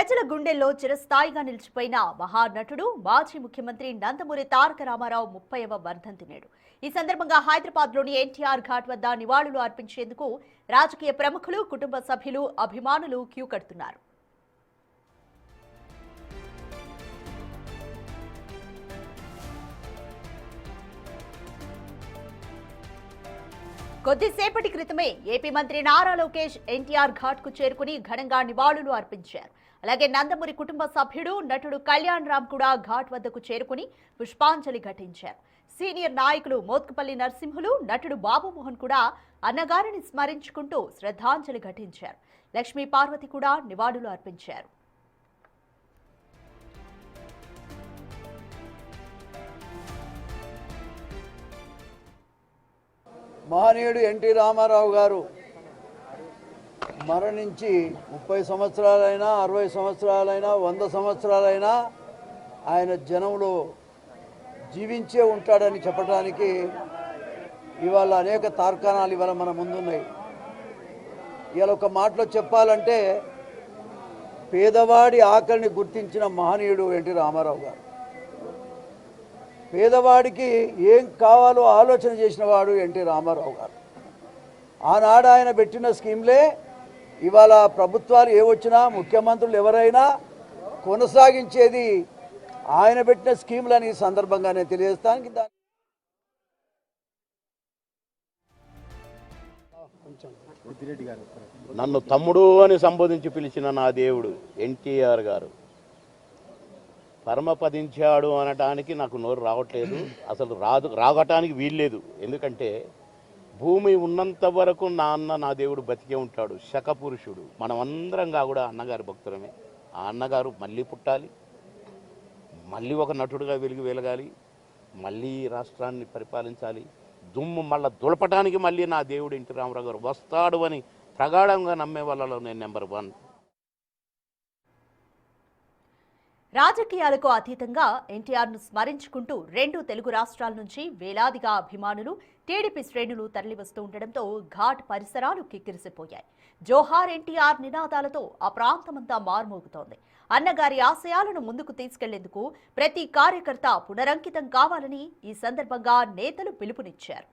ప్రజల గుండెల్లో చిరస్థాయిగా నిలిచిపోయిన మహానటుడు మాజీ ముఖ్యమంత్రి నందమూరి తారక రామారావు 30వ వర్ధంతి నేడు. ఈ సందర్భంగా హైదరాబాద్లోని ఎన్టీఆర్ ఘాట్ వద్ద నివాళులు అర్పించేందుకు రాజకీయ ప్రముఖులు, కుటుంబ సభ్యులు, అభిమానులు క్యూ కడుతున్నారు. కొద్దిసేపటి క్రితమే ఏపీ మంత్రి నారా లోకేష్ ఎన్టీఆర్ ఘాట్ కు చేరుకుని ఘనంగా నివాళులు అర్పించారు. అలాగే నందమూరి కుటుంబ సభ్యుడు, నటుడు కళ్యాణ్ రామ్ కూడా ఘాట్ వద్దకు చేరుకుని పుష్పాంజలి ఘటించారు. సీనియర్ నాయకులు మోత్కుపల్లి నరసింహులు, నటుడు బాబు మోహన్ కూడా అన్నగారిని స్మరించుకుంటూ శ్రద్ధాంజలి ఘటించారు. లక్ష్మీ పార్వతి కూడా నివాళులు అర్పించారు. మహనీయుడు ఎన్టీ రామారావు గారు మరణించి 30 సంవత్సరాలైనా, 60 సంవత్సరాలైనా, 100 సంవత్సరాలైనా ఆయన జనంలో జీవించే ఉంటాడని చెప్పడానికి ఇవాళ అనేక తార్కాణాలు ఇవాళ మన ముందున్నాయి. ఇవాళ ఒక మాటలో చెప్పాలంటే పేదవాడి ఆకలిని గుర్తించిన మహనీయుడు ఎన్టీ రామారావు గారు. పేదవాడికి ఏం కావాలో ఆలోచన చేసిన వాడు ఎన్టీ రామారావు గారు. ఆనాడు ఆయన పెట్టిన స్కీమ్లే ఇవాళ ప్రభుత్వాలు ఏవొచ్చినా, ముఖ్యమంత్రులు ఎవరైనా కొనసాగించేది ఆయన పెట్టిన స్కీములని ఈ సందర్భంగా నేను తెలియజేస్తానికి నన్ను తమ్ముడు అని సంబోధించి పిలిచిన నా దేవుడు ఎన్టీఆర్ గారు పరమపదించాడు అనటానికి నాకు నోరు రావట్లేదు. అసలు రాగటానికి వీల్లేదు. ఎందుకంటే భూమి ఉన్నంత వరకు నా అన్న, నా దేవుడు బతికే ఉంటాడు. శకపురుషుడు. మనమందరంగా కూడా అన్నగారి భక్తులమే. ఆ అన్నగారు మళ్ళీ పుట్టాలి, మళ్ళీ ఒక నటుడుగా వెలగాలి, మళ్ళీ రాష్ట్రాన్ని పరిపాలించాలి. దుమ్ము మళ్ళీ దులపటానికి మళ్ళీ నా దేవుడు ఎన్టీ రామారావు గారు వస్తాడు అని ప్రగాఢంగా నమ్మే వాళ్ళలో నేను నెంబర్ 1. రాజకీయాలకు అతీతంగా ఎన్టీఆర్ను స్మరించుకుంటూ 2 తెలుగు రాష్ట్రాల నుంచి వేలాదిగా అభిమానులు, టీడీపీ శ్రేణులు తరలివస్తూ ఉండడంతో ఘాట్ పరిసరాలు కిక్కిరిసిపోయాయి. జోహార్ ఎన్టీఆర్ నినాదాలతో ఆ ప్రాంతమంతా మారుమోగుతోంది. అన్నగారి ఆశయాలను ముందుకు తీసుకెళ్లేందుకు ప్రతి కార్యకర్త పునరంకితం కావాలని ఈ సందర్భంగా నేతలు పిలుపునిచ్చారు.